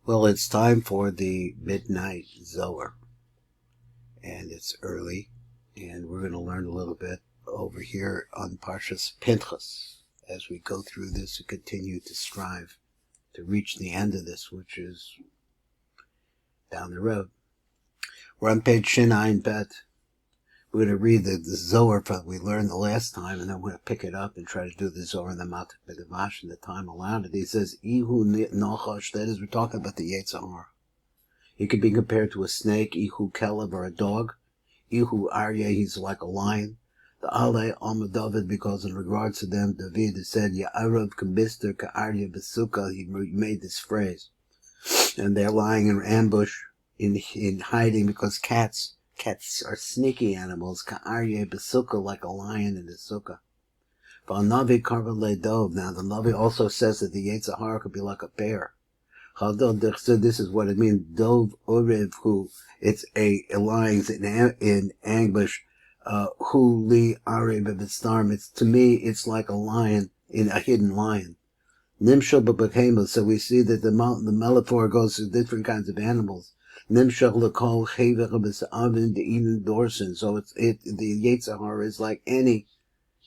Well, it's time for the midnight Zohar, and it's early, and we're going to learn a little bit over here on Parshas Pinchas as we go through this and continue to strive to reach the end of this, which is down the road. We're on page Shin Ayin Bet. We're going to read the Zohar that we learned the last time, and then we're going to pick it up and try to do the Zohar and the Matak B'Devash in the time allowed it. He says, Ihu Nochosh, that is, we're talking about the Yetzirah. He could be compared to a snake, Ihu Kelev, or a dog. Ihu Aryeh, he's like a lion. The Ale Alma David, because in regards to them, David said, Ya'arav Kamister Ka'aryeh Besukkah, he made this phrase. And they're lying in ambush, in hiding, because cats are sneaky animals, Ka'aryeh Besukkah, like a lion in the sukkah. V'anavi Karva Dov. Now the Navi also says that the Yetzirah could be like a bear. This is what it means. Dov Orev, who it's a lying in ambush. Who li arev b'starm. It's, to me, it's like a lion, in a hidden lion. Nimshal b'bekema. So we see that the metaphor goes to different kinds of animals. Nimshal l'kol chevech b'sa'avin de'inin dorsin. So the Yetzirah is like any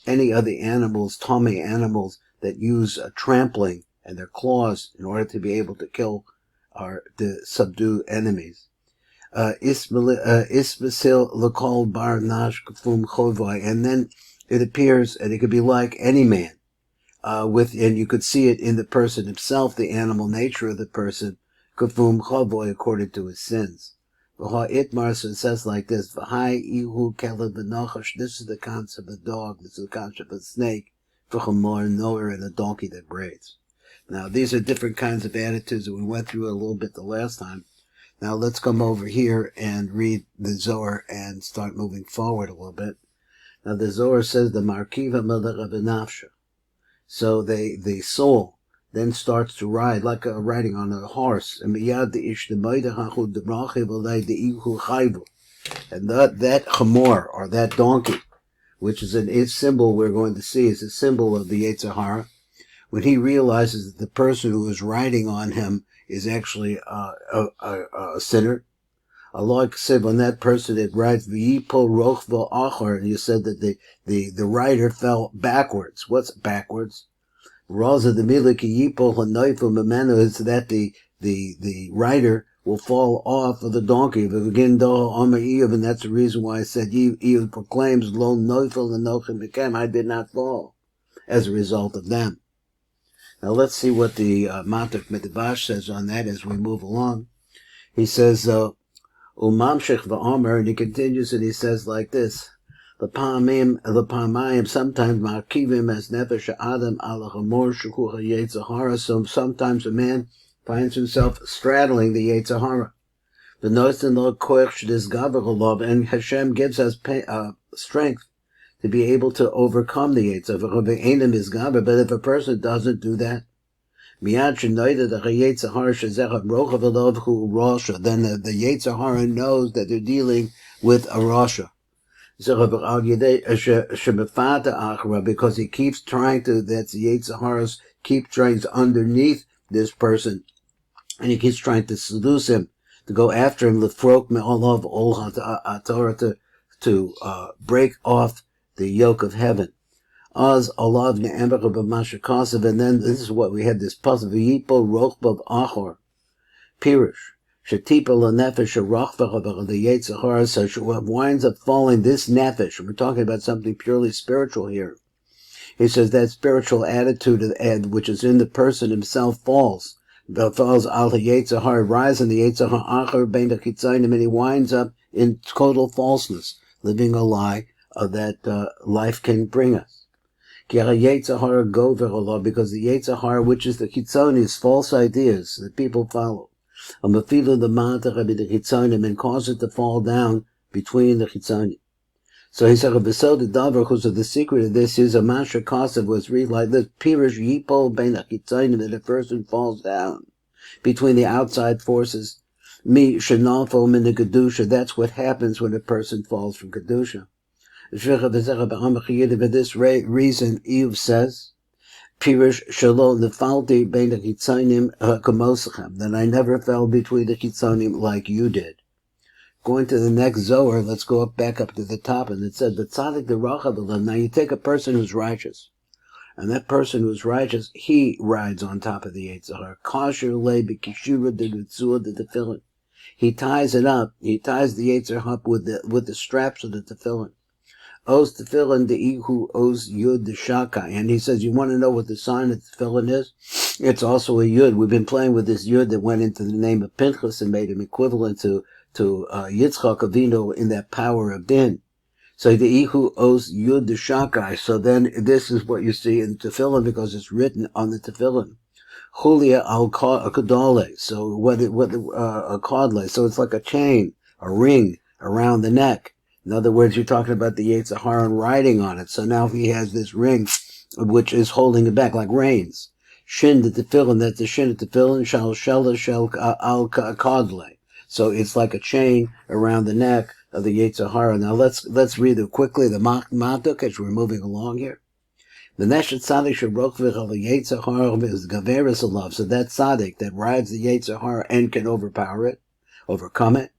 of the animals, Tommy animals, that use trampling and their claws in order to be able to kill or to subdue enemies. Ismasil l'kol bar nash kfum chovai. And then it appears, and it could be like any man, and you could see it in the person himself, the animal nature of the person, kfum chovai, according to his sins. Itmar, so it says like this, V'hai ihu kelev v'nochash. This is the concept of a dog, this is the concept of a snake, v'chamor noer, and a donkey that braids. Now, these are different kinds of attitudes that we went through a little bit the last time. Now, let's come over here and read the Zohar and start moving forward a little bit. Now, the Zohar says, the Markiva Melech Benafsha. So the soul then starts to ride, like riding on a horse. And that chamor, or that donkey, which is a symbol we're going to see, is a symbol of the Yetzirah. When he realizes that the person who is riding on him is actually a sinner. Allah said, when that person that rides v'yipol rochvo achar, and you said that the rider fell backwards. What's backwards? Raza the miliki yipol hanoifel memeno, is that the rider will fall off of the donkey. And that's the reason why I said Eve proclaims lo noifel anochim bekem, I did not fall as a result of them. Now let's see what the Matak B'Devash says on that as we move along. He says, Umamshech v'omer, and he continues and he says like this, L'pamayim, sometimes ma'akivim as nefesh adam ala chamor shukuch Yetzirah. So sometimes a man finds himself straddling the Yetzirah. V'noisen lo koich sh'disgaver olav, and Hashem gives us strength to be able to overcome the Yetzirah. But if a person doesn't do that, then the Yetzirah knows that they're dealing with a Rasha. Because he keeps trying to, that's the Yetzirah, keeps trying to underneath this person, and he keeps trying to seduce him, to go after him, to break off the yoke of heaven. And then this is what we had, this puzzle. V'yipo rochbav achor. Pirish. Shetipa l'nefesh arachvachav, the Yetzirah, so she winds up falling, this nefesh. We're talking about something purely spiritual here. He says that spiritual attitude, which is in the person himself, falls. Falls al Yetzirah, rise in the Yetzirah achor bein the chitzanim, and he winds up in total falseness, living a lie that life can bring us. Because the Yetzirah, which is the Chitzoni, is false ideas that people follow. And cause it to fall down between the Chitzoni. So he said, the secret of this is a Masha Kosev was read like this, Pirish Yipo Ben Chitzoni, that a person falls down between the outside forces. Mi Shanafo Min the Kedusha, that's what happens when a person falls from Kedusha. For this reason, Eve says, Pirish Shalom Nefalti Bein Chitzonim Kamosachem, that I never fell between the Chitzonim like you did. Going to the next Zohar, let's go back up to the top, and it said, "The tzaddik the rachav." Now you take a person who's righteous, and that person who's righteous, he rides on top of the Yitzhar. Kasher le b'kishura de ritzua de tefillin. He ties it up. He ties the Yitzhar up with the straps of the tefillin. Oz tefillin de'ihu oz yud shakai. And he says, you want to know what the sign of tefillin is? It's also a yud. We've been playing with this yud that went into the name of Pinchas and made him equivalent to Yitzchak Avinu in that power of din. So de'ihu oz yud shakai. So then this is what you see in tefillin because it's written on the tefillin. Chulia al kadale. So a kadle. So it's like a chain, a ring around the neck. In other words, you're talking about the Yetzer Hara riding on it. So now he has this ring, which is holding it back, like reins. Shin the tefillin, that's the shin of tefillin, shal al kadle. So it's like a chain around the neck of the Yetzer Hara. Now let's read it quickly, the Matuk, as we're moving along here. The Neshet Tzaddik Sherokvich of the Yetzer Hara is Gaveris Alav. So that Tzaddik that rides the Yetzer Hara and can overpower it, overcome it.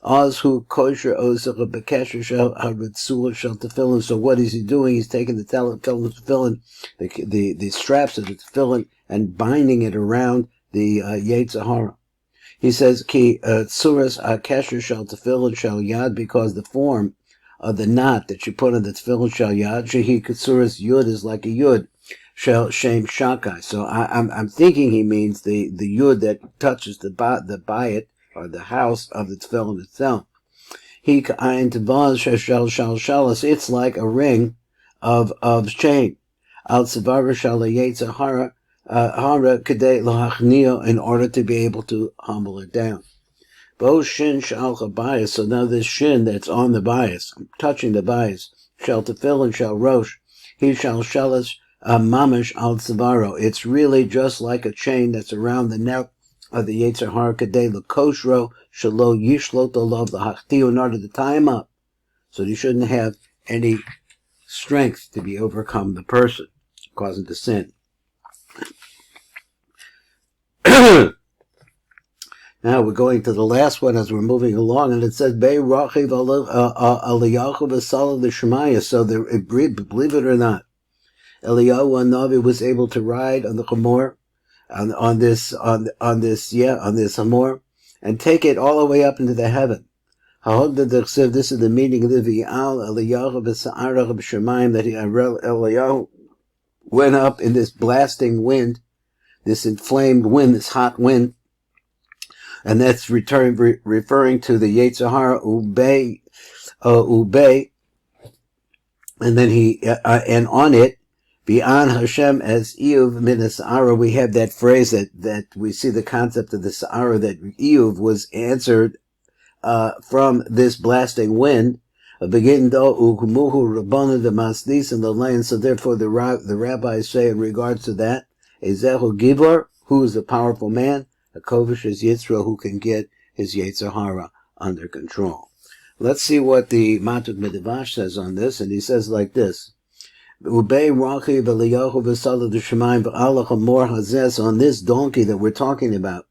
Oz who kosher ozach bekesher shel haritzul shel tefillin. So what is he doing? He's taking the tefillin, the straps of the tefillin, and binding it around the Yetzer Hara. He says ki tzuras kesher shel tefillin shel yad, because the form of the knot that you put on the tefillin shel yad, shehi tzuras yud is like a yud shel shem shakai. So I'm thinking he means the yud that touches the bayit, or the house of the tefillin itself. He ka'ayin tevaz shel shalas. It's like a ring of chain. Al tzevar shel Yetzer Hara kedei lahachnio, in order to be able to humble it down. Bo shin shal chabayis. So now this shin that's on the bias, touching the bias, shel tefillin shel rosh, he shall shalas mamish al tzevaro. It's really just like a chain that's around the neck of the Yetzer Hara kedei l'koshro shelo yishlot olav l'hachtiu, in order to tie him up, so he shouldn't have any strength to be overcome the person, causing the sin. Now we're going to the last one as we're moving along, and it says Bei Rachiv Eliyahu v'Sala l'Shemaya. So believe it or not, Eliyahu Hanavi was able to ride on the Chamor, on this Hamor, and take it all the way up into the heaven. This is the meaning of the V'al Eliyahu v'Sa'arach b'Shemayim, that Eliyahu went up in this blasting wind, this inflamed wind, this hot wind, and that's referring to the Yetzer Hara Ubei, and then and on it, B'an Hashem as Iyuv min Sa'ara, we have that phrase that we see the concept of the Sa'ara, that Iyuv was answered from this blasting wind. Begin do ukumuhu rabbanu the masnis in the land. So therefore the rabbis say in regards to that, Ezehu Gibor, who is a powerful man, a kovish is Yitzro, who can get his Yetzer Hara under control. Let's see what the Matuk Midrash says on this, and he says like this. On this donkey that we're talking about,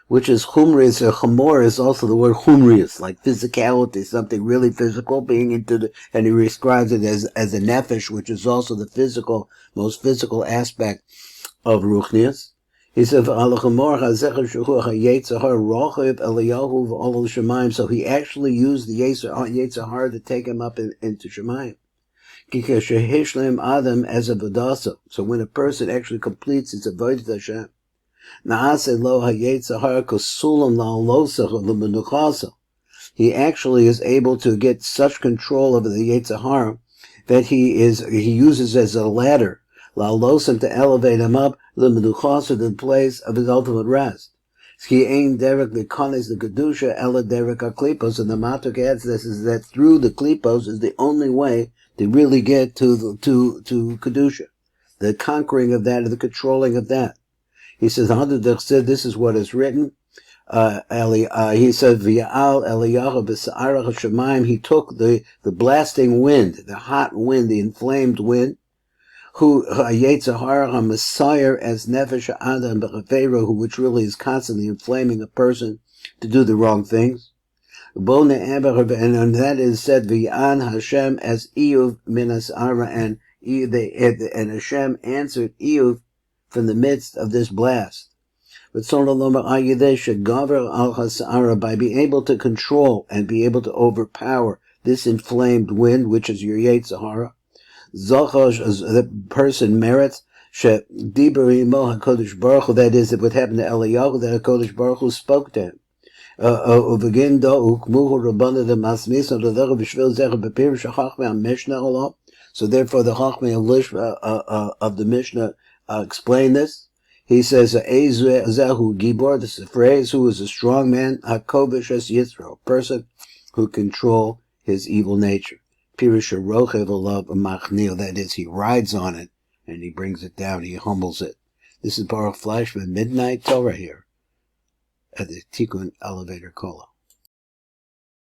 which is chumrius, or chamor is also the word chumrius, like physicality, something really physical, being into and he describes it as a nefesh, which is also the most physical aspect of ruchnius. He said, so he actually used the Yetzer Hara to take him up into Shemayim. Adam as a vadasa. So when a person actually completes his avodah Hashem, he actually is able to get such control over the Yetzer Hara that he uses as a ladder, to elevate him up to the place of his ultimate rest. He ain't derek the kones the kedusha ela derek klipos, and the Matuk adds this is that through the klipos is the only way to really get to kedusha, the conquering of that, the controlling of that. He says, this is what is written. He said, V'ya'al Eliyahu b'sa'arach Shemayim. He took the blasting wind, the hot wind, the inflamed wind, who Yetzirah HaMessiah as Nefesh Adam B'Chavero, who which really is constantly inflaming a person to do the wrong things. And that is said, V'yan Hashem as Iyuv Minas Ara, and Hashem answered Iyuv from the midst of this blast. But by being able to control and be able to overpower this inflamed wind, which is your Yetzirah, Zohar, the person merits, that is, it would happen to Eliyahu, that HaKadosh Baruch Hu spoke to him. So therefore the Chachmei of the Mishnah explain this. He says, Zehu Gibor, this is a phrase, who is a strong man, HaKovish es Yisro, a person who control his evil nature. Pirush Rochev Alav Machnil, that is, he rides on it and he brings it down, he humbles it. This is Baruch Fleischman, Midnight Torah here at the Tikkun Elevator Kola.